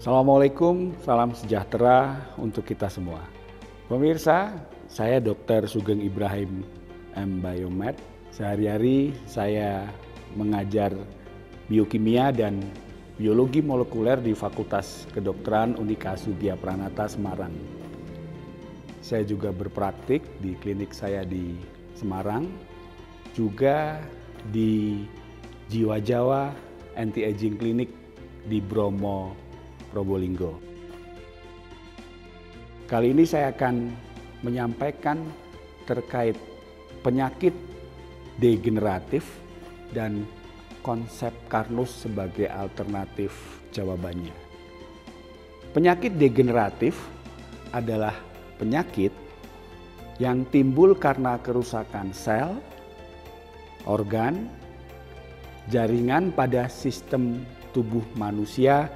Assalamualaikum, salam sejahtera untuk kita semua. Pemirsa, saya Dr. Sugeng Ibrahim M. Biomed. Sehari-hari saya mengajar biokimia dan biologi molekuler di Fakultas Kedokteran Unika Sudya Pranata Semarang. Saya juga berpraktik di klinik saya di Semarang, juga di Jiwa Jawa Anti-Aging Clinic di Bromo, Probolinggo. Kali ini saya akan menyampaikan terkait penyakit degeneratif dan konsep Karnus sebagai alternatif jawabannya. Penyakit degeneratif adalah penyakit yang timbul karena kerusakan sel, organ, jaringan pada sistem tubuh manusia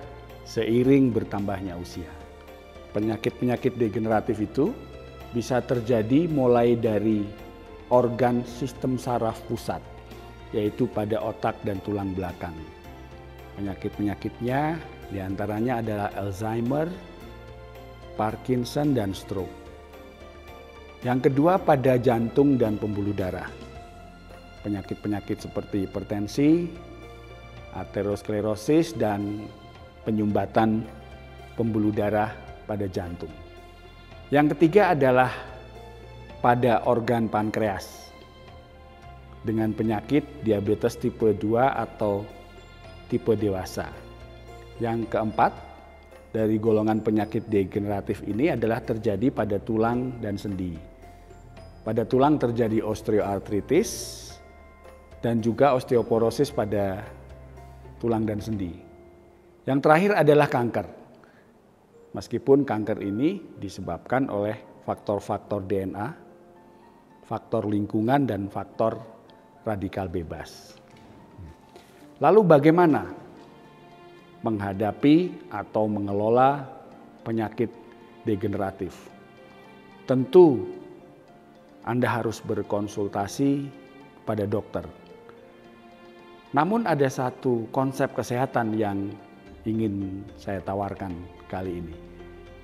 seiring bertambahnya usia. Penyakit-penyakit degeneratif itu bisa terjadi mulai dari organ sistem saraf pusat, yaitu pada otak dan tulang belakang. Penyakit-penyakitnya diantaranya adalah Alzheimer, Parkinson, dan stroke. Yang kedua pada jantung dan pembuluh darah. Penyakit-penyakit seperti hipertensi, aterosklerosis, dan penyumbatan pembuluh darah pada jantung. Yang ketiga adalah pada organ pankreas dengan penyakit diabetes tipe 2 atau tipe dewasa. Yang keempat dari golongan penyakit degeneratif ini adalah terjadi pada tulang dan sendi. Pada tulang terjadi osteoartritis dan juga osteoporosis pada tulang dan sendi. Yang terakhir adalah kanker. Meskipun kanker ini disebabkan oleh faktor-faktor DNA, faktor lingkungan, dan faktor radikal bebas. Lalu bagaimana menghadapi atau mengelola penyakit degeneratif? Tentu Anda harus berkonsultasi pada dokter. Namun ada satu konsep kesehatan yang ingin saya tawarkan kali ini,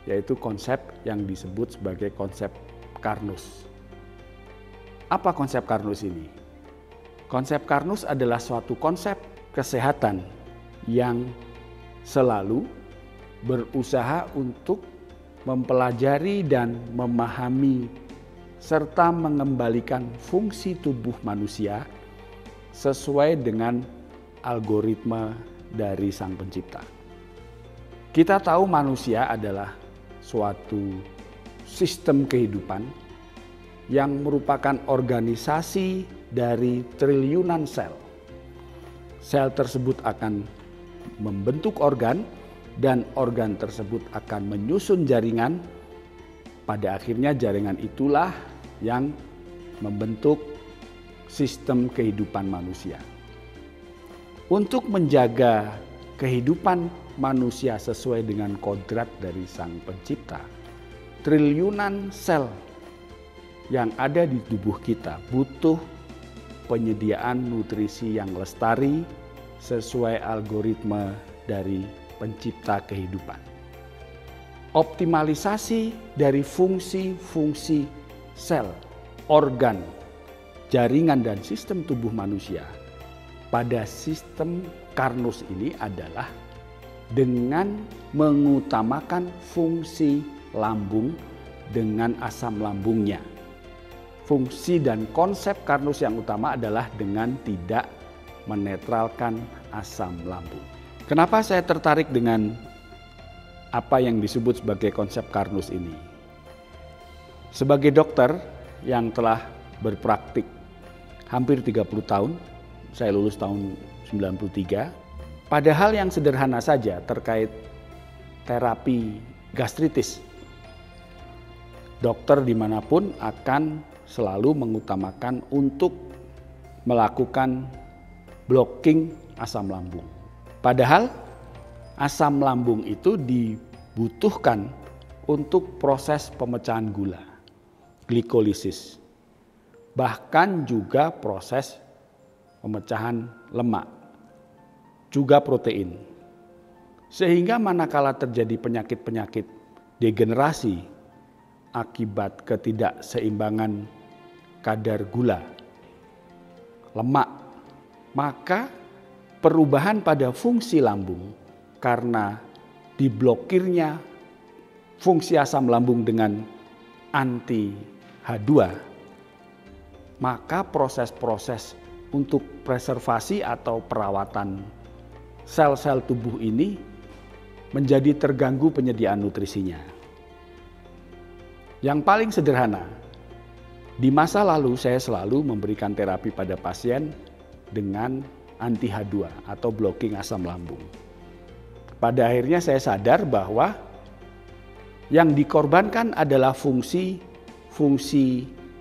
yaitu konsep yang disebut sebagai konsep Karnus. Apa konsep Karnus ini? Konsep Karnus adalah suatu konsep kesehatan yang selalu berusaha untuk mempelajari dan memahami serta mengembalikan fungsi tubuh manusia sesuai dengan algoritma dari Sang Pencipta. Kita tahu manusia adalah suatu sistem kehidupan yang merupakan organisasi dari triliunan sel. Sel tersebut akan membentuk organ dan organ tersebut akan menyusun jaringan. Pada akhirnya jaringan itulah yang membentuk sistem kehidupan manusia. Untuk menjaga kehidupan manusia sesuai dengan kodrat dari Sang Pencipta, triliunan sel yang ada di tubuh kita butuh penyediaan nutrisi yang lestari sesuai algoritma dari Pencipta kehidupan. Optimalisasi dari fungsi-fungsi sel, organ, jaringan, dan sistem tubuh manusia pada sistem Karnus ini adalah dengan mengutamakan fungsi lambung dengan asam lambungnya. Fungsi dan konsep Karnus yang utama adalah dengan tidak menetralkan asam lambung. Kenapa saya tertarik dengan apa yang disebut sebagai konsep Karnus ini? Sebagai dokter yang telah berpraktik hampir 30 tahun, saya lulus tahun 93, pada hal yang sederhana saja terkait terapi gastritis, dokter dimanapun akan selalu mengutamakan untuk melakukan blocking asam lambung. Padahal asam lambung itu dibutuhkan untuk proses pemecahan gula, glikolisis, bahkan juga proses pemecahan lemak, juga protein. Sehingga manakala terjadi penyakit-penyakit degenerasi akibat ketidakseimbangan kadar gula, lemak, maka perubahan pada fungsi lambung karena diblokirnya fungsi asam lambung dengan anti H2, maka proses-proses untuk preservasi atau perawatan sel-sel tubuh ini menjadi terganggu penyediaan nutrisinya. Yang paling sederhana, di masa lalu saya selalu memberikan terapi pada pasien dengan anti H2 atau blocking asam lambung. Pada akhirnya saya sadar bahwa yang dikorbankan adalah fungsi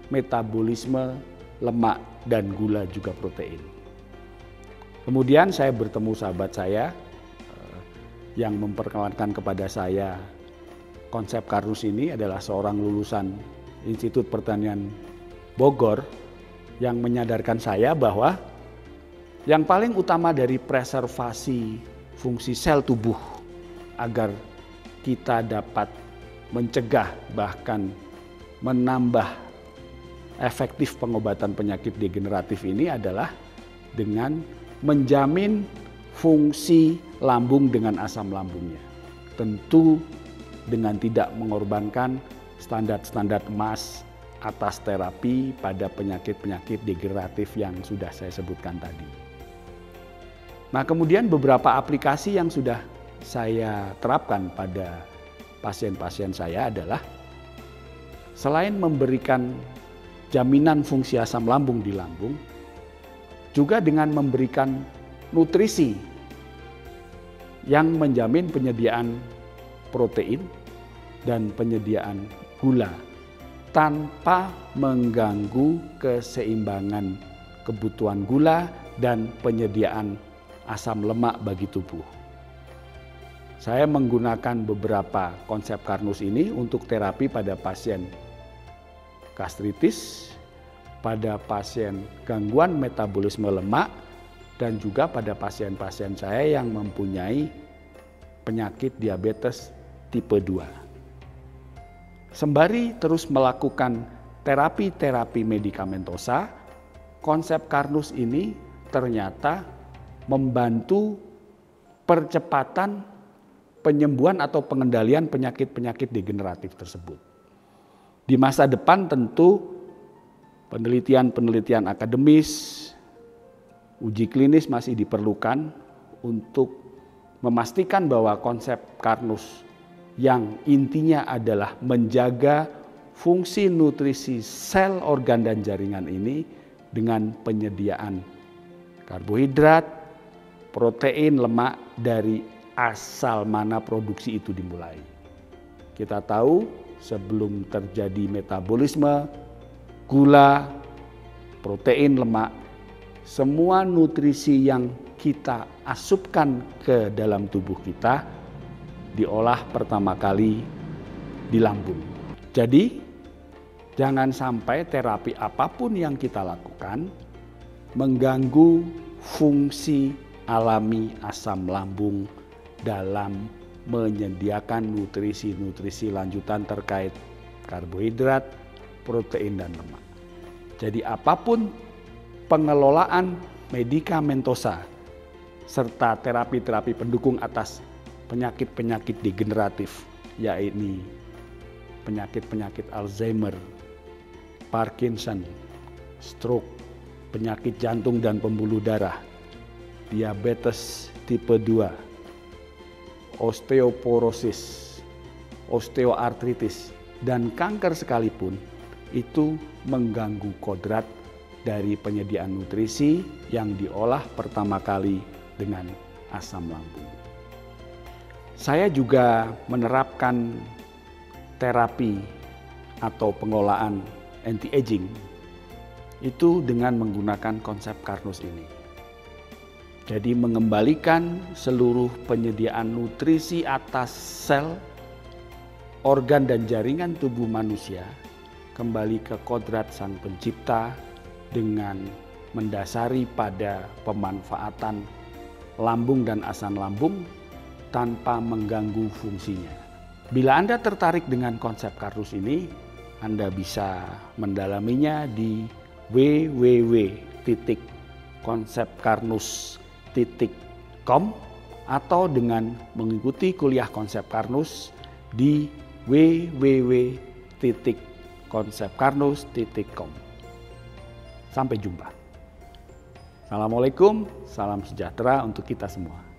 metabolisme lemak dan gula juga protein. Kemudian saya bertemu sahabat saya yang memperkenalkan kepada saya konsep Karnus ini adalah seorang lulusan Institut Pertanian Bogor yang menyadarkan saya bahwa yang paling utama dari preservasi fungsi sel tubuh agar kita dapat mencegah bahkan menambah efektif pengobatan penyakit degeneratif ini adalah dengan menjamin fungsi lambung dengan asam lambungnya. Tentu dengan tidak mengorbankan standar-standar emas atas terapi pada penyakit-penyakit degeneratif yang sudah saya sebutkan tadi. Nah, kemudian beberapa aplikasi yang sudah saya terapkan pada pasien-pasien saya adalah selain memberikan jaminan fungsi asam lambung di lambung, juga dengan memberikan nutrisi yang menjamin penyediaan protein dan penyediaan gula tanpa mengganggu keseimbangan kebutuhan gula dan penyediaan asam lemak bagi tubuh. Saya menggunakan beberapa konsep Karnus ini untuk terapi pada pasien gastritis, pada pasien gangguan metabolisme lemak, dan juga pada pasien-pasien saya yang mempunyai penyakit diabetes tipe 2. Sembari terus melakukan terapi-terapi medikamentosa, konsep Karnus ini ternyata membantu percepatan penyembuhan atau pengendalian penyakit-penyakit degeneratif tersebut. Di masa depan tentu penelitian-penelitian akademis, uji klinis masih diperlukan untuk memastikan bahwa konsep Karnus yang intinya adalah menjaga fungsi nutrisi sel, organ, dan jaringan ini dengan penyediaan karbohidrat, protein, lemak dari asal mana produksi itu dimulai. Kita tahu sebelum terjadi metabolisme, gula, protein, lemak, semua nutrisi yang kita asupkan ke dalam tubuh kita diolah pertama kali di lambung. Jadi jangan sampai terapi apapun yang kita lakukan mengganggu fungsi alami asam lambung dalam menyediakan nutrisi-nutrisi lanjutan terkait karbohidrat, protein, dan lemak. Jadi apapun pengelolaan medikamentosa serta terapi-terapi pendukung atas penyakit-penyakit degeneratif, yaitu penyakit-penyakit Alzheimer, Parkinson, stroke, penyakit jantung dan pembuluh darah, diabetes tipe 2, osteoporosis, osteoartritis, dan kanker sekalipun itu mengganggu kodrat dari penyediaan nutrisi yang diolah pertama kali dengan asam lambung. Saya juga menerapkan terapi atau pengelolaan anti-aging itu dengan menggunakan konsep Karnus ini. Jadi mengembalikan seluruh penyediaan nutrisi atas sel, organ, dan jaringan tubuh manusia kembali ke kodrat Sang Pencipta dengan mendasari pada pemanfaatan lambung dan asam lambung tanpa mengganggu fungsinya. Bila Anda tertarik dengan konsep Karnus ini, Anda bisa mendalaminya di www.konsepkarnus.com atau dengan mengikuti kuliah konsep Karnus di www.konsepkarnus.com. Sampai jumpa. Assalamualaikum, salam sejahtera untuk kita semua.